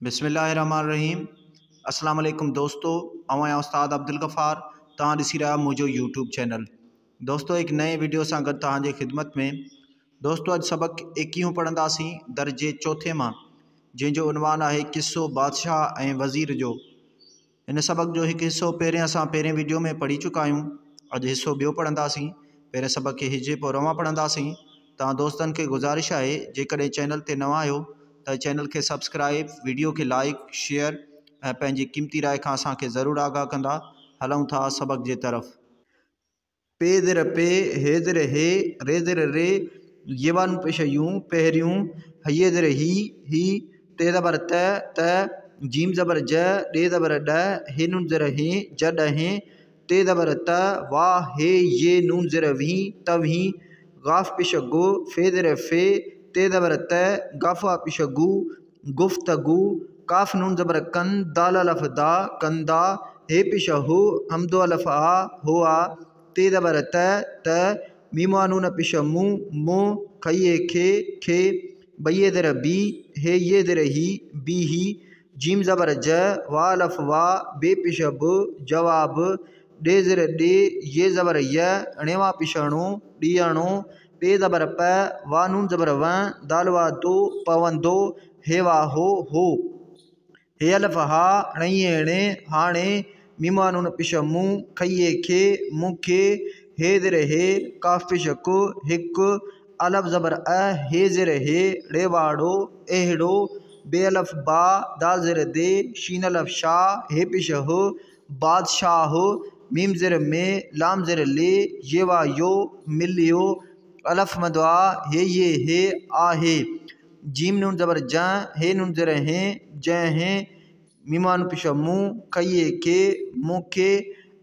बिस्मिल्लाहिर्रहमानिर्रहीम। अस्सलाम वालेकुम दोस्तों, आवां उस्ताद अब्दुल गफ़ार तव्हां ॾिसी रहिया मुंहिंजो यूट्यूब चैनल। दोस्तों एक नए वीडियो सां गॾु तव्हांजे ख़िदमत में। दोस्तों अॼु सबक़ 21 पढ़ंदासीं दर्जे चौथे मां, जंहिंजो उनवान आहे किस्सो बादशाह ऐं वज़ीर जो। इन सबक़ जो हिकु हिस्सो असां पहिरें वीडियो में पढ़ी चुका आहियूं। अॼु हिस्सो ॿियो पढ़ंदासीं। पहिरें सबक़ खे हिजे पोइ रवां पढ़ंदासीं। तव्हां दोस्तनि खे गुज़ारिश आहे जेकॾहिं चैनल ते नवां आहियो त चैनल के सब्सक्राइब, वीडियो के लाइक, शेयर ऐं पंहिंजी क़ीमती राय खां असांखे ज़रूरु आगाह कंदा। हलूं था सबक़ जे तरफ़। पे ज़र पे, हे ज़र हे, रे ज़र रे, येवान पेश यूं पहिरियूं, हये ज़र ही, ते ज़बर त, जीम ज़बर ज, ॾे ज़बर ॾ, हे नून ज़र हे, ज ॾहें, ते ज़बर त, वाह हे ये नून ज़र वी, तवी, गाफ पेश गो, फे ज़र फे, ते ज़बर त, गाफा पेश गु, गुफ्तगु, काफ नून ज़बर कन, दाल अलफ दा, कंदा, हे पेश हो, हमदो अलफ आ, हो आ, ते ज़बर त, मीमा नून पेश मु, मो, खये खे, बये ज़र बी, हे ये ज़र ही, बी ही, जीम ज़बर ज, वा अलफ वा, बे पेश ब, जवाब, डे ज़र डे, ये ज़बर य, अणेवा पेशणो, ॾियणो, पे ज़बर प, वा नून ज़बर व, दाल वा दो, पवंदो, हे वा हो, हे अलफ हा, अणिये अणे, हाणे, मीमा नून पेश मु, खये खे, मुखे, हे ज़र हे, काफ पेश कु, हिक, अलफ ज़बर अ, हे ज़र हे, ड़ेवाड़ो, एहड़ो, बे अलफ बा, दाल ज़र दे, शीन अलफ शा, हे पेश हो, बादशाह, मीम ज़र में, लाम ज़र ले, ये वा यो, मिलियो, अलफ मदवा, हे ये हे, आहे, जीम नून ज़बर ज, हे नून ज़र हे, जहें, मीमान पेश मु, खये के, मुखे,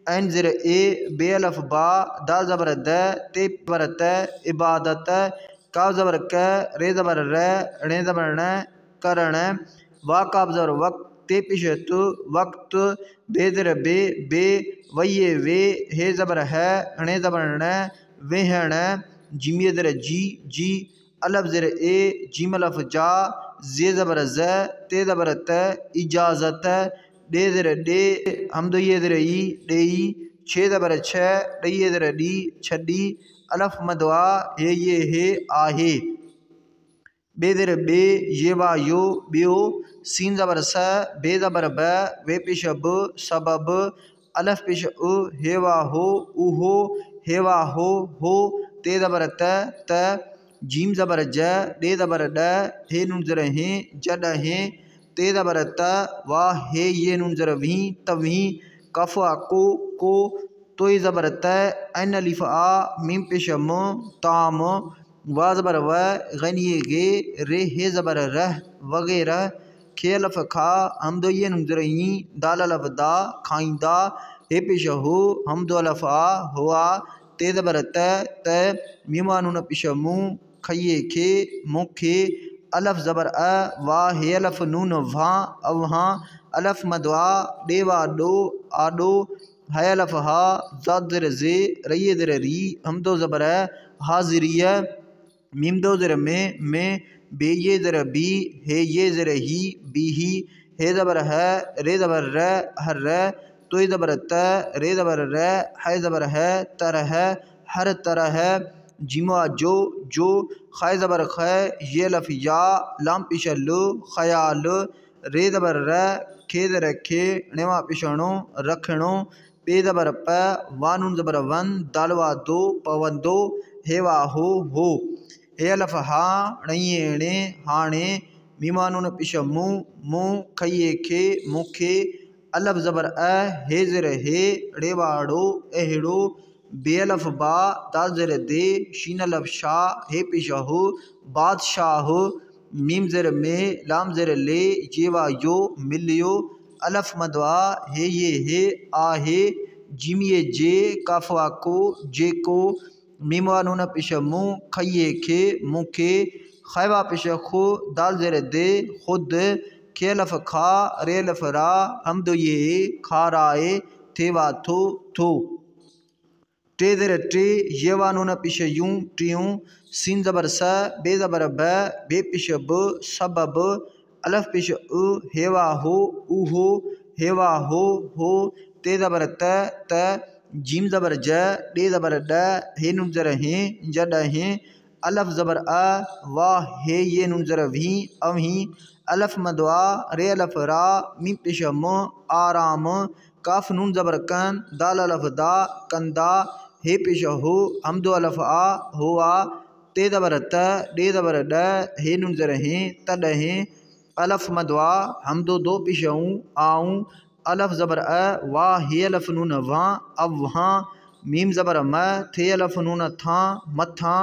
ऐन ज़र ए, बे अलफ बा, दाल ज़बर द, ते ज़बर त, इबादत, काफ ज़बर क, रे ज़बर र, णे ज़बर न, करण, वा काफ ज़बर वक्त, ते पेश तु, वक्त, बे ज़र बे, वये वे, हे ज़बर है, णे ज़बर न, वेहण, जीम ज़र जी, अलफ ज़र ए, जीम अलफ जा, जे ज़बर ज़, ते ज़बर त, इजाज़त, डे ज़र डे, हमदो ये ज़र ई, ॾेई, छे ज़बर छ, ॾइये ज़र ॾी, छॾी, अलफ मदवा, हे ये हे, आहे, बे ज़र बे, ये वा यो, ॿियो, सीन ज़बर स, बे ज़बर ब, वे पेश ब, सबब, अलफ पेश उ, हे वा हो, उहो, हे वा हो, ते ज़बर त, जीम ज़बर ज, ॾे ज़बर ॾ, हे नून ज़र हे, ज ॾहें, ते ज़बर त, वाह हे ये नून ज़र वी, तवी, कफ़ा को, तोई ज़बर त, ऐन अलिफ आ, मीम पेश म, ताम, वा ज़बर व, गनिये गे, रे हे ज़बर रह, वगैरह, खे अलफ खा, हमदो ये नून ज़र ई, दाल अलफ दा, खाइंदा, हे पेश हो, हमदो अलफ आ, हुआ, ते ज़बर त, मीमा नून पेश मु, खये खे, मुखे, अलफ ज़बर अ, वाह हे अलफ नून वा, अवहाँ, अलफ मदवा, ॾेवा ॾो, आॾो, है अलफ हा, ज़ाद ज़र ज़े, रये ज़र री, हमदो ज़बर हाज़िरिय, मीम दो ज़र में, बे ये ज़र बी, हे ये ज़र ही, बी ही, हे ज़बर है, रे ज़बर र, हर र, तोई ज़बर त, रे ज़बर र, है ज़बर है, तरह, हर तरह, जीमा जो, खाय ज़बर ख, ये अलफ या, लाम पेश लो, ख़याल, रे ज़बर र, खे ज़र खे, णेवा पेशणो, रखणो, पे ज़बर प, वा नून ज़बर वन, दाल वा दो, पवंदो, हे वा हो, हे अलफ हा, णइये अणे, हाणे, मीमा नून पेश मु, खये खे, मुखे, अलफ ज़बर अ, हे ज़र हे, ड़ेवाड़ो, एहड़ो, बे अलफ बा, दाल ज़र दे, शीन अलफ शा, हे पेश हो, बादशाह, मीम ज़र में, लाम ज़र ले, ये वा यो, मिलियो, अलफ मदवा, हे ये हे, आहे, जीम ये जे, काफवा को, जे को, मीमा नून पेश मु, खये खे, मुखे, खैवा पेश खु, दाल ज़र दे, खुद, खे अलफ खा, रे अलफ रा, हमदो ये, खाराए, थे वा थो, टे ज़र टे, ये वा नून पेश यूं, टियूं, सीन ज़बर स, बे ज़बर ब, बे पेश ब, सबब, अलफ पेश हेवा हो ऊहो हेवा हो ते ज़बर त जीम ज़बर ज डे ज़बर ड हे नुन ज़र हे जड हे अलफ ज़बर वाह हे ये नुन ज़र भी अवही अलफ मदवा रे अलफ रा मीम पेश म आराम काफ नून ज़बर कन दाल अलफ दा कंदा हे पेश हो हमदो अलफ हो ते ज़बर त डे ज़बर ड हे नुन ज़र हे तड हे अलफ मदवा हमदो दो पेश आऊँ अलफ ज़बर वाह हे अलफ नून वाँ अब वहाँ मीम ज़बर म थे अलफ नून था मथा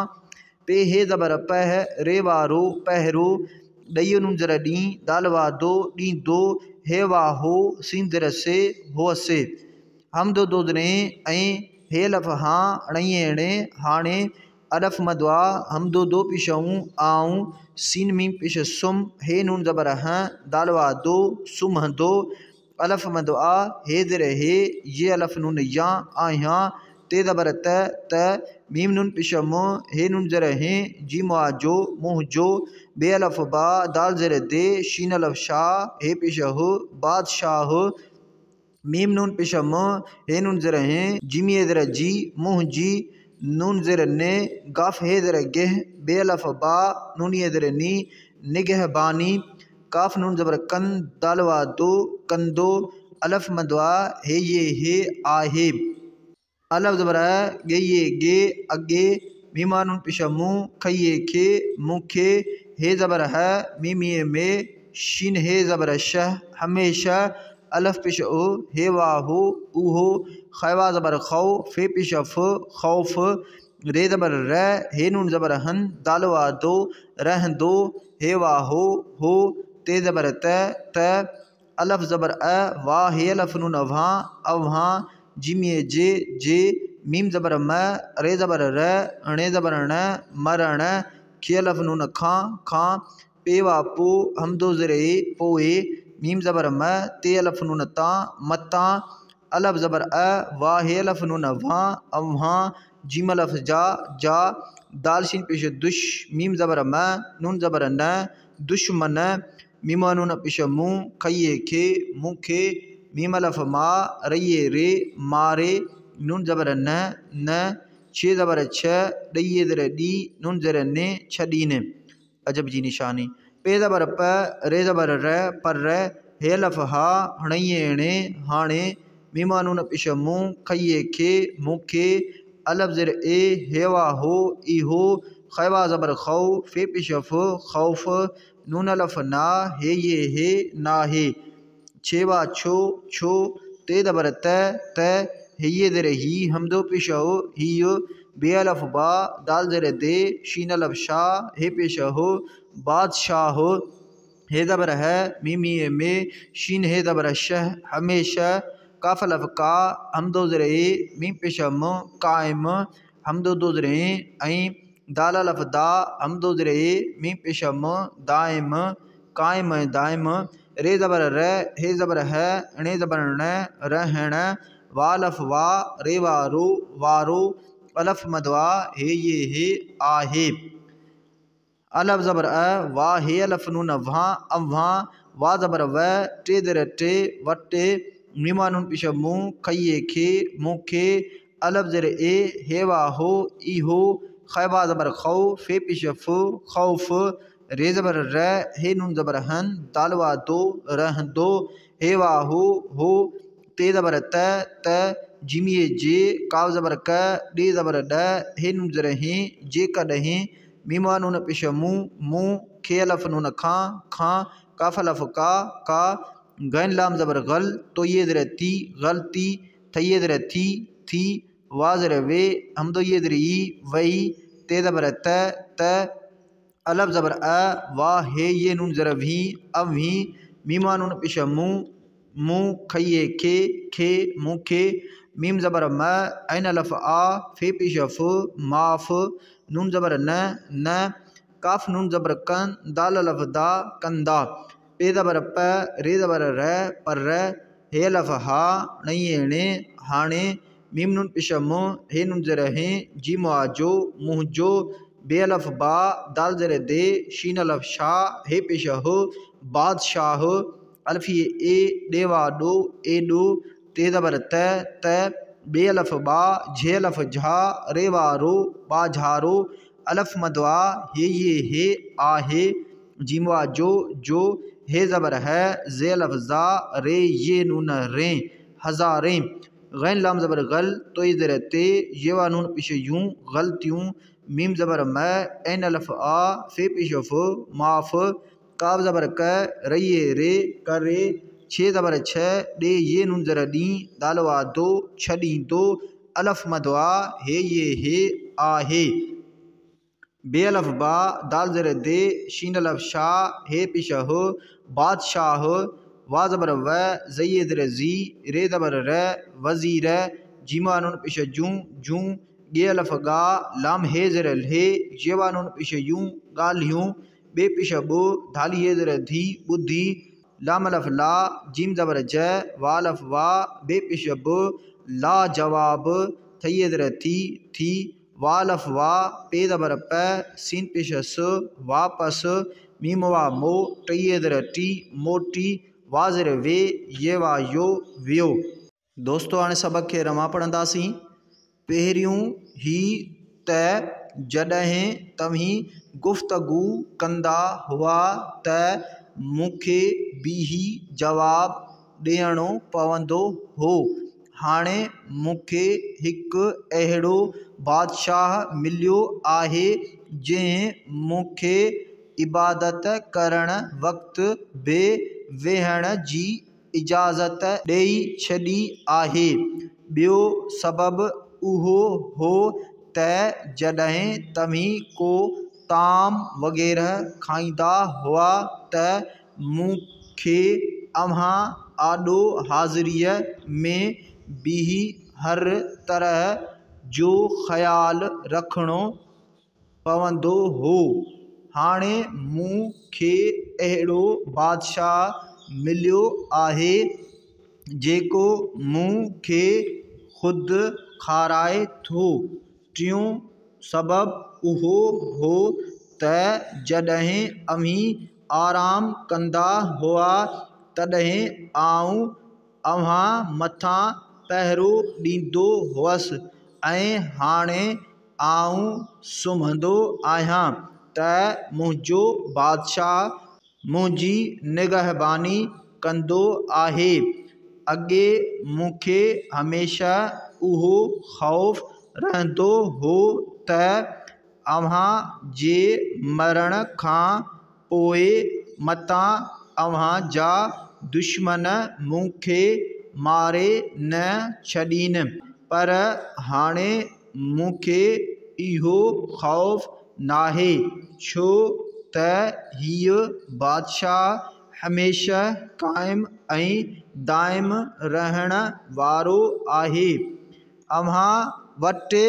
पे हे ज़बर पह रे वारो पहरो डयो नून ज़रा डी दाल वा दो डी दो हे वाह हो सीन ज़र से हो से हम दो दने ऐं हे अलफ हाँ अड़े अड़े हाणे अलफ मदवा हम दो पिशऊँ आऊँ सीन मीम पिश सुम हे नून ज़बर हैं दाल वा दो सुम दो अलफ मदवा हे ज़र हे ये अलफ नून या आया ते ज़बर त मीम नून पिश हे नून ज़र हे जी मुआ जो मुँह जो बे अलफ बा दाल ज़र दे शीन अलफ शाह हे पिश हो बादशाह मीम नून पिश हे नून ज़र हे जिमी ज़र जी मुँह जी नून ज़र ने गाफ हे ज़र गेह बे अलफ बा नूनी ज़र नी निगह बानी काफ नून ज़बर कन दालवा दो कंदो अलफ मदवा हे ये हे आहे अलफ ज़बर गे ये गे अगे मीमा नून पिश मुँह खइए खे मुखे हे ज़बर है मीमिए में शीन हे ज़बर शह हमेशा अलफ पिश ओ हे वाहो ऊहो खैवा ज़बर खौ फे पिश फ खौफ रे ज़बर र हे नून ज़बर हन दालवा दो रह दो हे वाहो हो ते ज़बर त अलफ ज़बर वाह हे अलफ नून वहाँ अवहाँ जिमिए जे मीम ज़बर म रे ज़बर र अणे ज़बर न मरण खे अलफ नून खां पे वा पो हम दो ज़रे पोए मीम ज़बर म ते अलफ नून ता मता अलफ ज़बर वाह हे अलफ नून वहाँ अवहाँ जिम अलफ जा दाल शीन पेश दुश मीम ज़बर म नून ज़बर न दुश्मन मीमा नून पिश मुँह खइए खे मुखे मीम अलफ मा रइए रे मारे नून ज़बर न छे ज़बर छ डइए ज़र डी नून ज़र ने छडीने अजब जी निशानी पे ज़बर प रे ज़बर र पर हे अलफ हा हणइए अणे हाणे मीमा नून पिश मुँह खइए खे मुखे अलफ ज़र ए हेवा हो इहो खैवा ज़बर खौ फे पिश फ खौफ नून अलफ ना हे ये हे ना हे छेवा छो ते ज़बर त हे ये ज़र ही हम दो पिश हो ही बे अलफ बा दाल ज़र दे शीन अलफ शाह हे पेश हो बादशाह हे ज़बर है मीमी में शीन हे ज़बर शह हमेशा काफ अलफ का हम दो ज़र मीम पेश कायम हम दो ज़र ऐं दाल अलफ दा हम दो ज़र मीम पेश दायम कायम दायम रे ज़बर र हे ज़बर है अणे ज़बर न रहण वालफ वा रे वारो अलफ मदवा हे ये हे आहे अलफ ज़बर वाह हे अलफ नून वहाँ अवहाँ वा ज़बर व टे ज़र टे वटे मीमा नून पिश मुँह खइए खे मुखे अलफ ज़र ए हे वाहो इहो खैबा ज़बर खौ फे पिश फ खौफ रे ज़बर र हे नून ज़बर हन दालवा दो रह दो हे वाहो हो ते ज़बर त जिमिए जे काव ज़बर क डे ज़बर ड हे नून ज़र हे जे कॾहिं मीमा नून पिश मुँह खे अलफ नून खां काफ अलफ का गैन लाम ज़बर गल तो ये ज़र ती गलती थइए ज़र थी वा ज़र वे हम दो ये ज़र ई वही ते ज़बर त अलफ ज़बर वाह हे ये नून ज़र भी अवही मीमा नून पिश मुँह खइए खे मुखे मीम ज़बर म ऐन अलफ फे पिश फ माफ नून ज़बर न काफ नून ज़बर कन दाल अलफ दा कंदा पे ज़बर प रे ज़बर र पर हे अलफ हा नहीं एणे हाणे मीम नून पिश हे नून ज़र हे जी मुआ जो मुँह जो बे अलफ बा दाल ज़र दे शीन अलफ शाह हे पेश हो बादशाह, अल्फिए ए ॾेवा ॾो एॾो, ते ज़बर त बे अलफ बा झे अलफ झा रेवा रो बाझारो, अलफ मदवा हे आहे, जीमवा जो हे ज़बर है जे अलफ जा रे ये नून रे हज़ारें, गैन लाम ज़बर गल तो ज़र ते येवा नून पिश यूं गलतियों, मीम ज़बर मै एन अलफ आ फे पिश फ माफ, काब ज़बर क रये रे करे, छे ज़बर छ डे ये नून ज़र डी दालवा दो छड़ी दो, अलफ मदवा हे आहे, बे अलफ बा दाल ज़र दे शीन अलफ शाह हे पिश हो, बादशाह, वा ज़बर व ज़ये ज़र जी रे ज़बर र वज़ीर, जीमा नून पिश जूं गे अलफ गा लाम हे ज़र हे, येवा नून पिश यूं गालियों, बे पिश बो धाली हे ज़र धी बुद्धि, लाम अलफ ला जीम ज़बर ज वा अलफ वा बे पिश ब ला जवाब, थये ज़र थी वालफ वा पे ज़बर प सीन पिश स वापस, मीम वा मो टये ज़र टी मोटी, वाज़र वे ये वा यो वियो। दोस्तों हाणे सबक खे रमा पढ़ंदासीं। पहिरियों ही त जॾहिं तव्हीं गुफ़्तगू कंदा हुआ त मूंखे बीही जवाब ॾियणो पवंदो हो, हाणे मूंखे हिकु अहिड़ो बादशाह मिलियो आहे जंहिं मूंखे इबादत करण वक़्तु बि वेहण जी इजाज़त ॾेई छॾी आहे। ॿियो सबबु उहो हो त जॾहिं तव्हीं को ताम वग़ैरह खाईंदा हुआ त मूंखे अव्हां आॾो हाज़िरीअ में बीही हर तरह जो ख़्यालु रखिणो पवंदो हो, हाणे मूंखे अहिड़ो बादशाह मिलियो आहे जेको मूंखे ख़ुदि खाराए थो। टियों सबबु उहो हो त जॾहिं अव्हीं आराम कंदा हुआ तॾहिं आऊं अव्हां मथां पहरो ॾींदो हुअसि ऐं हाणे आऊं सुम्हंदो आहियां त मुंहिंजो बादशाह मुंहिंजी निगहबानी कंदो आहे। अॻे मूंखे हमेशह उहो ख़ौफ़ रहंदो हो त अव्हां जे मरण खां पोइ मतां अव्हां जा दुश्मन मूंखे मारे न छॾीनि, पर हाणे मूंखे इहो ख़ौफ़ नाहे, छो त हीअ बादशाह हमेशह क़ाइम ऐं दाइम रहण वारो आहे। अव्हां वटि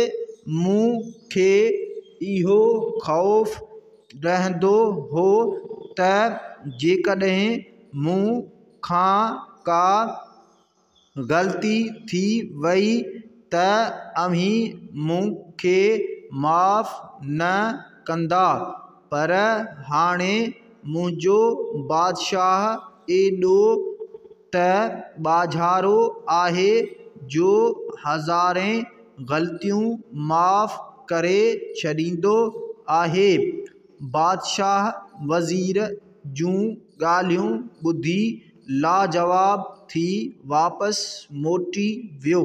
मूंखे इहो ख़ौफ़ रहंदो हो त जेकॾहिं मूं खां का ग़लती थी वई त अव्हीं मूंखे माफ़ न कंदा, पर हाणे मुंहिंजो बादशाह एॾो त बाझारो आहे जो हज़ारें ग़लतियूं माफ़ करे छॾींदो आहे। बादशाह वज़ीर जूं ॻाल्हियूं ॿुधी लाजवाब थी वापसि मोटी वियो।